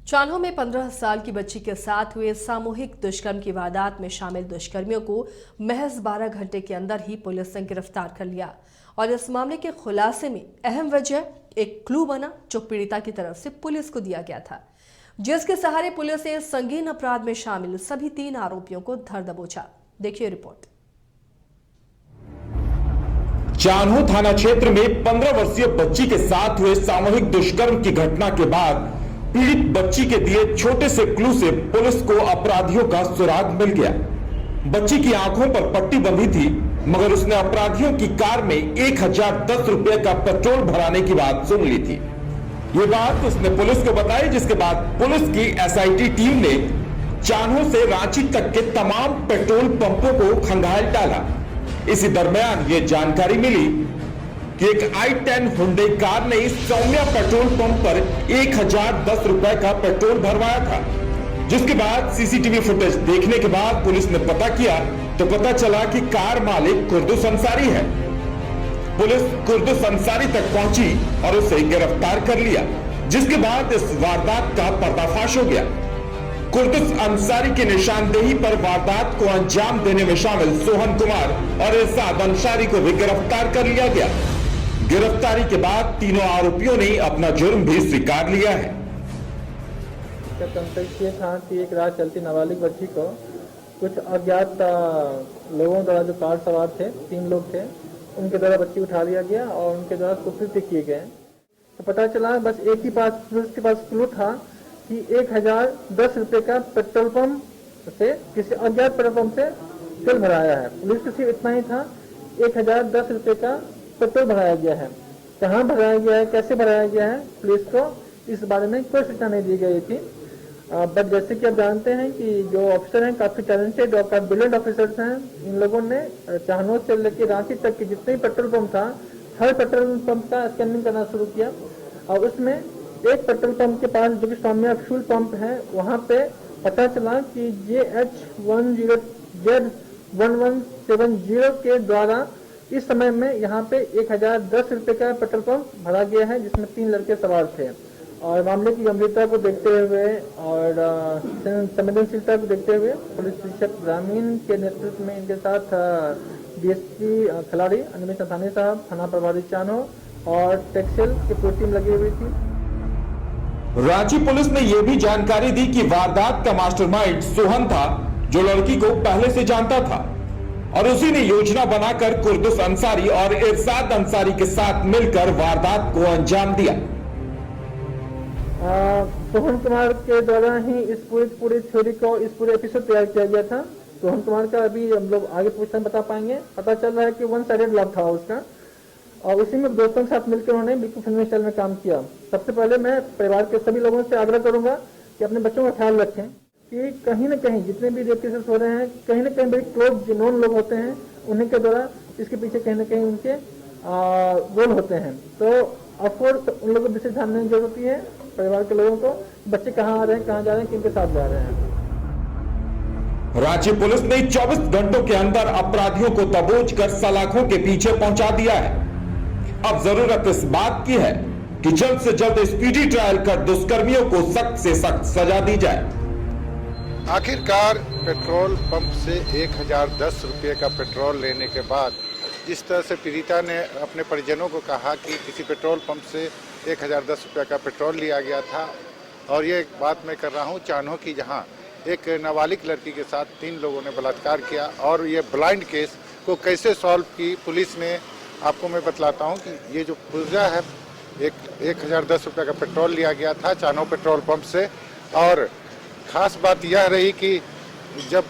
चान्हो में 15 साल की बच्ची के साथ हुए सामूहिक दुष्कर्म की वारदात में शामिल दुष्कर्मियों को महज 12 घंटे के अंदर ही पुलिस ने गिरफ्तार कर लिया और इस मामले के खुलासे में अहम वजह एक क्लू बना जो पीड़िता की तरफ से पुलिस को दिया गया था, जिसके सहारे पुलिस ने संगीन अपराध में शामिल सभी 3 आरोपियों को धर दबोचा। देखिए रिपोर्ट। चान्हो थाना क्षेत्र में 15 वर्षीय बच्ची के साथ हुए सामूहिक दुष्कर्म की घटना के बाद पीड़ित बच्ची के दिए छोटे से क्लू से पुलिस को अपराधियों का सुराग मिल गया। बच्ची की आंखों पर पट्टी बंधी थी, मगर उसने अपराधियों की कार में 1010 रुपए का पेट्रोल भराने की बात सुन ली थी। ये बात उसने पुलिस को बताई, जिसके बाद पुलिस की एसआईटी टीम ने चान्हो से रांची तक के तमाम पेट्रोल पंपों को खंगाल डाला। इसी दरमियान ये जानकारी मिली कि एक i10 हुंडई कार ने सौम्या पेट्रोल पंप पर 1010 रुपए का पेट्रोल भरवाया था, जिसके बाद सीसीटीवी फुटेज देखने के बाद पुलिस ने पता किया तो पता चला कि कार मालिक कुर्दुस अंसारी है। पुलिस कुर्दुस अंसारी तक पहुंची और उसे गिरफ्तार कर लिया, जिसके बाद इस वारदात का पर्दाफाश हो गया। कुर्दुस अंसारी की निशानदेही पर वारदात को अंजाम देने में शामिल सोहन कुमार और इरशाद अंसारी को भी गिरफ्तार कर लिया गया। गिरफ्तारी के बाद तीनों आरोपियों ने अपना जुर्म भी स्वीकार लिया है। इसका कंटेक्स्ट ये था कि एक रात चलती नाबालिग बच्ची को कुछ अज्ञात लोगों द्वारा, जो कार सवार थे, 3 लोग थे, उनके द्वारा बच्ची उठा लिया गया और उनके द्वारा कुकृत्य किए गए। तो पता चला बस एक ही पुलिस के पास क्लू था कि 1010 रुपए का पेट्रोल पंप से, किसी अज्ञात पेट्रोल पंप से तेल भराया है। पुलिस को सिर्फ इतना ही था, 1010 रुपए का पेट्रोल भराया गया है। कहाँ भराया गया है, कैसे भराया गया है, पुलिस को इस बारे में कोई सूचना नहीं दी गई थी। बट जैसे कि आप जानते हैं कि जो ऑफिसर हैं काफी टैलेंटेड और काफी ब्रिलियंट ऑफिसर्स हैं। इन लोगों ने चान्हो से लेकर रांची तक के जितने भी पेट्रोल पंप था, हर पेट्रोल पंप का स्कैनिंग करना शुरू किया और उसमें एक पेट्रोल पंप के पास, जो कि सौम्या फ्यूल पंप है, वहां पे पता चला कि JH10Z1170 के द्वारा इस समय में यहाँ पे 1010 रुपए का पेट्रोल पंप भरा गया है, जिसमें 3 लड़के सवार थे। और मामले की गंभीरता को देखते हुए और संवेदनशीलता को देखते हुए पुलिस अधीक्षक ग्रामीण के नेतृत्व में इनके साथ डीएसपी खिलाड़ी अनिमेश नथानी साहब, थाना प्रभारी चान्हो और टेक्सटाइल की पूरी टीम लगी हुई थी। रांची पुलिस ने यह भी जानकारी दी कि वारदात का मास्टरमाइंड सोहन था, जो लड़की को पहले से जानता था और उसी ने योजना बनाकर कुर्दुस अंसारी और इरशाद अंसारी के साथ मिलकर वारदात को अंजाम दिया। सोहन कुमार के द्वारा ही इस पूरी थ्योरी को, इस पूरे एपिसोड तैयार किया गया था। सोहन कुमार का अभी हम लोग आगे पूछताछ बता पाएंगे। पता चल रहा है कि 1 साइडेड लव था उसका और उसी में दोस्तों के साथ मिलकर उन्होंने बिल्कुल फिल्मी स्टाइल में काम किया। सबसे पहले मैं परिवार के सभी लोगों से आग्रह करूंगा कि अपने बच्चों का ख्याल रखें कि कहीं न कहीं जितने भी रेप केसेस हो रहे हैं, कहीं न कहीं बड़े क्लोज जो नॉन लोग होते हैं, उन्हीं के द्वारा इसके पीछे कहीं न कहीं उनके रोल होते हैं। तो ऑफकोर्स उन लोगों को विशेष ध्यान देने की जरूरत है, परिवार के लोगों को, बच्चे कहाँ आ रहे हैं, कहाँ जा रहे हैं, किनके साथ जा रहे हैं। रांची पुलिस ने 24 घंटों के अंदर अपराधियों को दबोचकर सलाखों के पीछे पहुंचा दिया है। अब जरूरत इस बात की है कि जल्द से जल्द स्पीडी ट्रायल कर दुष्कर्मियों को सख्त से सख्त सजा दी जाए। आखिरकार पेट्रोल पंप से 1010 रुपये का पेट्रोल लेने के बाद जिस तरह से पीड़िता ने अपने परिजनों को कहा कि किसी पेट्रोल पंप से 1010 रुपये का पेट्रोल लिया गया था, और ये बात मैं कर रहा हूँ चान्हो की, जहाँ एक नाबालिग लड़की के साथ 3 लोगों ने बलात्कार किया और ये ब्लाइंड केस को कैसे सॉल्व की पुलिस ने, आपको मैं बतलाता हूँ कि ये जो पुर्जा है, 1010 रुपये का पेट्रोल लिया गया था चान्हो पेट्रोल पंप से। और ख़ास बात यह रही कि जब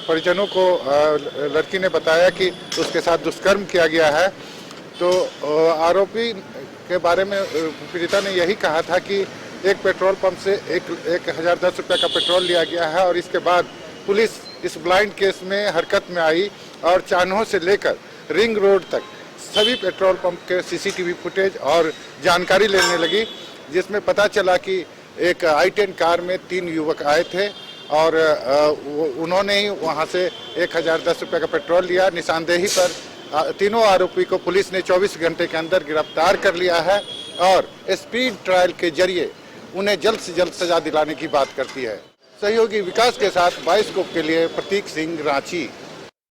परिजनों को लड़की ने बताया कि उसके साथ दुष्कर्म किया गया है, तो आरोपी के बारे में पीड़िता ने यही कहा था कि एक पेट्रोल पंप से 1010 रुपये का पेट्रोल लिया गया है। और इसके बाद पुलिस इस ब्लाइंड केस में हरकत में आई और चान्हो से लेकर रिंग रोड तक सभी पेट्रोल पंप के सीसीटीवी फुटेज और जानकारी लेने लगी, जिसमें पता चला कि एक i10 कार में 3 युवक आए थे और उन्होंने ही वहां से 1010 रुपये का पेट्रोल लिया। निशानदेही पर तीनों आरोपी को पुलिस ने 24 घंटे के अंदर गिरफ्तार कर लिया है और स्पीड ट्रायल के जरिए उन्हें जल्द से जल्द सजा दिलाने की बात करती है। सहयोगी विकास के साथ बाइस्कोप के लिए प्रतीक सिंह, रांची।